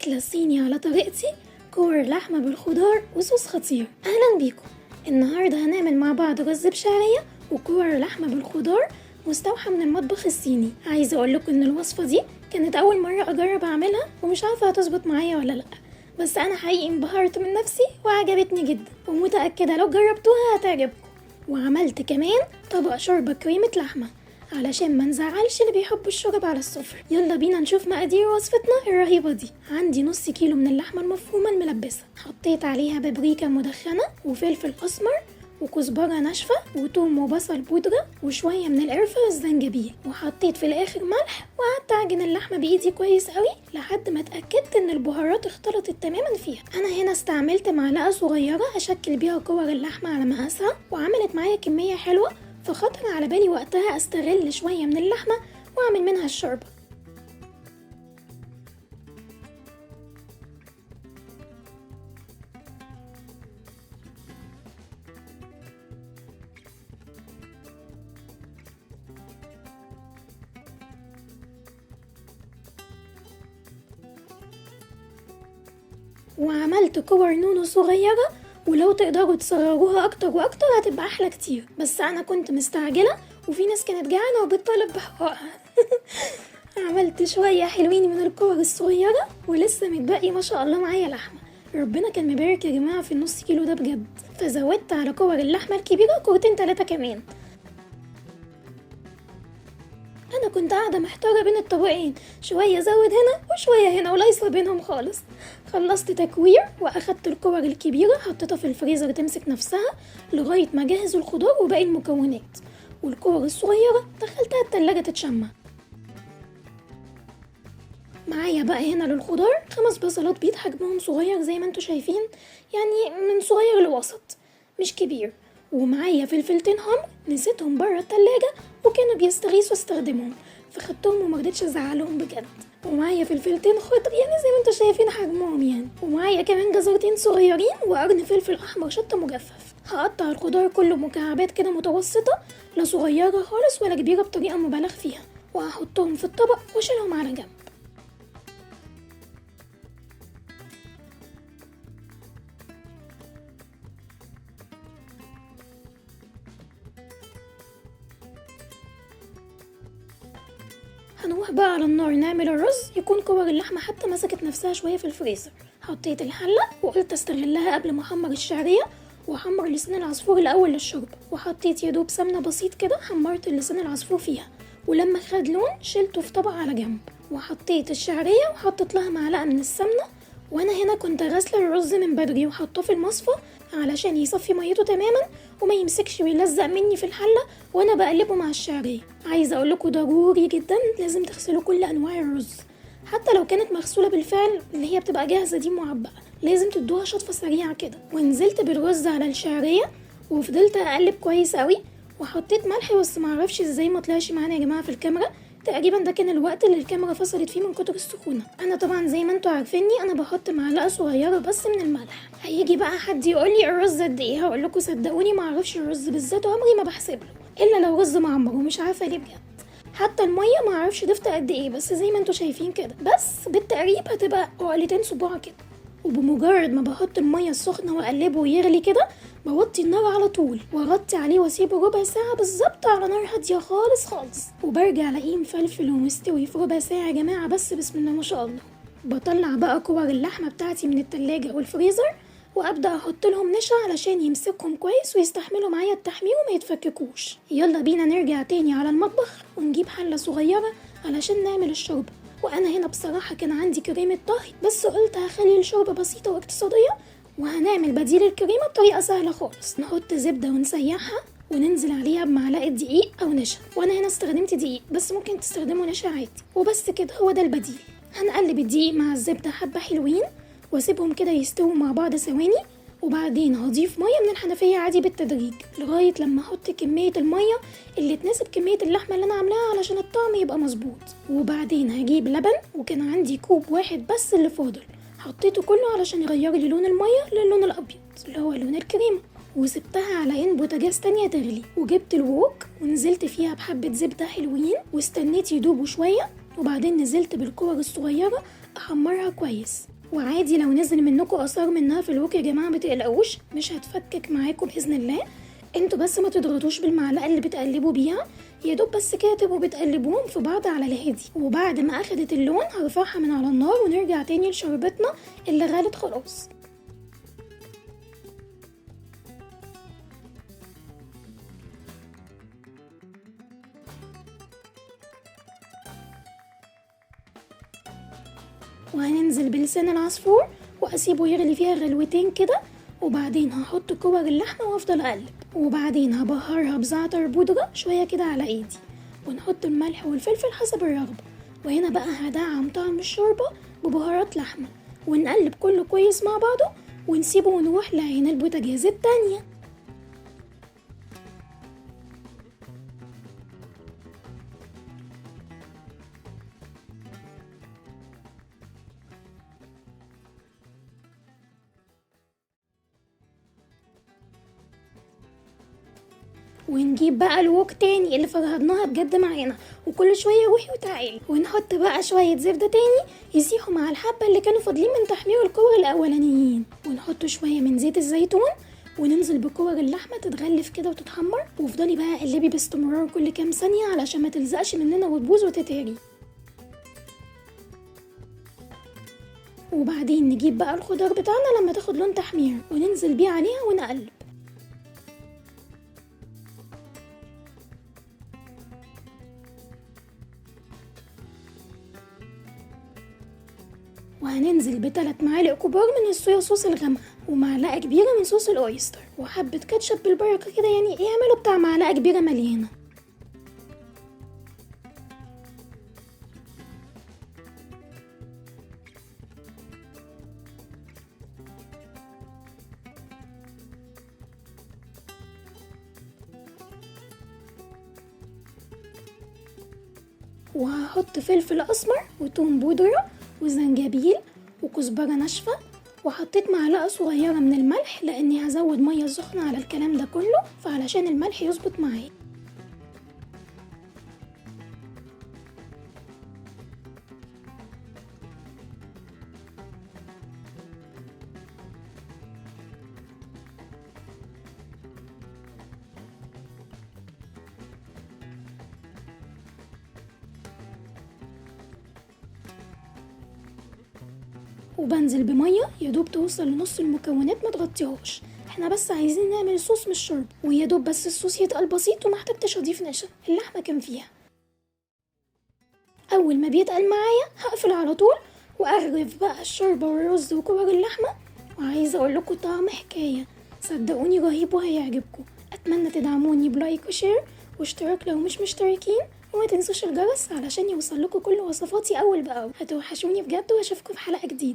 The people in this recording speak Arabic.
أكلة صيني على طريقتي، كور لحمة بالخضار وصوص خطير. أهلا بيكم. النهاردة هنعمل مع بعض رز بشعرية وكور لحمة بالخضار مستوحى من المطبخ الصيني. عايزة أقول لكم إن الوصفة دي كانت أول مرة أجرب أعملها ومش عارفة هتظبط معايا ولا لأ، بس أنا حقيقي انبهرت من نفسي وعجبتني جدا ومتأكدة لو جربتوها هتعجبكم. وعملت كمان طبق شوربة كريمة لحمة علشان ما نزعلش اللي بيحبوا الشرب على السفرة. يلا بينا نشوف مقادير وصفتنا الرهيبة دي. عندي نص كيلو من اللحمة المفرومة الملبسة، حطيت عليها بابريكا مدخنة وفلفل أسمر وكزبرة ناشفة وتوم وبصل بودرة وشوية من القرفة والزنجبيل، وحطيت في الآخر ملح وقعدت أعجن اللحمة بإيدي كويس قوي لحد ما اتأكدت إن البهارات اختلطت تماما فيها. أنا هنا استعملت معلقة صغيرة أشكل بيها كور اللحمة على مقاسها، وعملت معايا كمية حلوة، فخطر على بالي وقتها استغل شوية من اللحمة واعمل منها الشوربة. وعملت كور نونو صغيرة، ولو تقدروا تصغروها اكتر واكتر هتبقى احلى كتير، بس انا كنت مستعجلة وفي ناس كانت جعانة وبتطالب بحقها. عملت شوية حلوين من الكور الصغيرة ولسه متبقي ما شاء الله معايا لحمة. ربنا كان مبارك يا جماعة في النص كيلو ده بجد، فزودت على كور اللحمة الكبيرة كورتين 3 كمان. انا كنت قاعدة محتارة بين الطبقين، شوية زود هنا وشوية هنا ولايصة بينهم خالص. خلصت تكوير واخدت الكور الكبيرة حطيتها في الفريزر تمسك نفسها لغاية ما اجهز الخضار وباقي المكونات، والكور الصغيرة دخلتها التلاجة تتشمع. معايا بقى هنا للخضار 5 بصلات بيض حجمهم صغير زي ما انتوا شايفين، يعني من صغير لوسط مش كبير، ومعايا فلفلتين حمر نسيتهم بره التلاجة وكانوا بيستغيثوا استخدمهم فخدتهم ومرضتش ازعلهم بجد. ومعايا فلفلتين خضر يعني زي ما انتوا شايفين حجمهم يعني، ومعايا كمان جزرتين صغيرين وقرن فلفل احمر شطة مجفف. هقطع الخضار كله مكعبات كده متوسطة، لا صغيرة خالص ولا كبيرة بطريقة مبالغ فيها، وهحطهم في الطبق واشيلهم على جنب. هنروح بقى على النار نعمل الرز، يكون كور اللحمة حتى مسكت نفسها شوية في الفريزر. حطيت الحلة وقلت استغلها قبل ما احمر الشعرية واحمر لسان العصفور الاول للشرب، وحطيت يدوب سمنة بسيط كده حمرت لسان العصفور فيها، ولما خد لون شلته في طبق على جنب، وحطيت الشعرية وحطيت لها معلقة من السمنة. وانا هنا كنت غاسله الرز من بدري وحطاه في المصفى علشان يصفي ميته تماما وما يمسكش ويلزق مني في الحله وانا بقلبه مع الشعريه. عايزه اقول لكم ضروري جدا لازم تغسلوا كل انواع الرز، حتى لو كانت مغسوله بالفعل اللي هي بتبقى جاهزه دي معبأه، لازم تدوها شطفه سريعه كده. ونزلت بالرز على الشعريه وفضلت اقلب كويس قوي، وحطيت ملح بس معرفش ازاي ما طلعش معانا يا جماعه في الكاميرا، تقريبا ده كان الوقت اللي الكاميرا فصلت فيه من كتر السخونه. انا طبعا زي ما انتوا عارفيني انا بحط معلقه صغيره بس من الملح. هيجي بقى حد يقول لي الرز قد ايه، هقول لكم صدقوني ما اعرفش الرز بالذات عمري ما بحسب له الا لو رز معمر ومش عارفه ليه بجد. حتى الميه ما اعرفش ضفت قد ايه، بس زي ما انتوا شايفين كده، بس بالتقريب هتبقى عقلتين صباع كده. وبمجرد ما بحط الميه السخنه واقلبه ويغلي كده بوطي النار على طول واغطي عليه واسيبه ربع ساعه بالظبط على نار هاديه خالص خالص، وبرجع الاقيه مفلفل ومستوي في ربع ساعه يا جماعه، بس بسم الله ما شاء الله. بطلع بقى كور اللحمه بتاعتي من التلاجة والفريزر وابدا احط لهم نشا علشان يمسكهم كويس ويستحملوا معايا التحمير وما يتفككوش. يلا بينا نرجع تاني على المطبخ ونجيب حله صغيره علشان نعمل الشوربه. وانا هنا بصراحه كان عندي كريمه طهي، بس قلت هخلي الشوربه بسيطه واقتصاديه وهنعمل بديل الكريمه بطريقه سهله خالص. نحط زبده ونسيحها وننزل عليها بمعلقه دقيق او نشا، وانا هنا استخدمت دقيق بس ممكن تستخدموا نشا عادي، وبس كده هو ده البديل. هنقلب الدقيق مع الزبده حبه حلوين واسيبهم كده يستووا مع بعض ثواني، وبعدين هضيف ميه من الحنفيه عادي بالتدريج لغايه لما احط كميه الميه اللي تناسب كميه اللحمه اللي انا عاملاها علشان الطعم يبقى مظبوط. وبعدين هجيب لبن، وكان عندي كوب واحد بس اللي فاضل حطيته كله علشان يغير لي لون الميه للون الابيض اللي هو لون الكريمه، وسبتها على عين بوتاجاز تانية تغلي. وجبت الوok ونزلت فيها بحبه زبده حلوين واستنيت يدوبوا شويه، وبعدين نزلت بالكور الصغيره احمرها كويس. وعادي لو نزل منكم اثار منها في الوك يا جماعه متقلقوش، مش هتفكك معاكم باذن الله. انتوا بس ما تضغطوش بالمعلقه اللي بتقلبوا بيها، يا دوب بس كده تبقوا بتقلبوهم في بعض على الهادي. وبعد ما اخدت اللون هرفعها من على النار ونرجع تاني لشربتنا اللي غلت خلاص. وهننزل بلسان العصفور واسيبه يغلي فيها غلوتين كده، وبعدين هحط كور اللحمه وافضل اقلب، وبعدين هبهرها بزعتر بودره شويه كده على ايدي، ونحط الملح والفلفل حسب الرغبه. وهنا بقى هدعم طعم الشوربه ببهارات لحمه، ونقلب كله كويس مع بعضه ونسيبه ونروح لعين البوتاجاز التانية. ونجيب بقى الوك تاني اللي فرهدناها بجد معانا، وكل شويه روحي وتعالي، ونحط بقى شويه زبده تاني يسيحوا مع الحبه اللي كانوا فاضلين من تحمير الكور الاولانيين، ونحط شويه من زيت الزيتون، وننزل بكور اللحمه تتغلف كده وتتحمر. وافضلي بقى قلبي باستمرار كل كام ثانيه علشان ما تلزقش مننا وتبوظ وتتهري. وبعدين نجيب بقى الخضار بتاعنا لما تاخد لون تحمير وننزل بيه عليها ونقلب. وهننزل ب3 معالق كبار من الصويا صوص الغامقة، ومعلقة كبيرة من صوص الأويستر، وحبة كاتشب بالبركة كده، يعني اعملوا بتاع معلقة كبيرة مليانة. وهحط فلفل أسمر وتوم بودرة وزنجبيل وكزبرة ناشفة، وحطيت معلقة صغيرة من الملح لأني هزود مية سخنة على الكلام ده كله، فعلشان الملح يظبط معايا. وبنزل بميه يا دوب توصل لنص المكونات، ما تغطيهاش، احنا بس عايزين نعمل صوص مش شرب، ويا دوب بس الصوص يتقل بسيط ومحتاجتش اضيف نشا، اللحمه كان فيها. اول ما بيتقل معايا هقفل على طول واغرف بقى الشوربه والرز وكور اللحمه. وعايزه اقول لكم طعم حكايه، صدقوني رهيب وهيعجبكم. اتمنى تدعموني بلايك وشير واشتراك لو مش مشتركين، وما تنسوش الجرس علشان يوصل لكم كل وصفاتي اول باول. هتوحشوني بجد واشوفكم في حلقه جديده.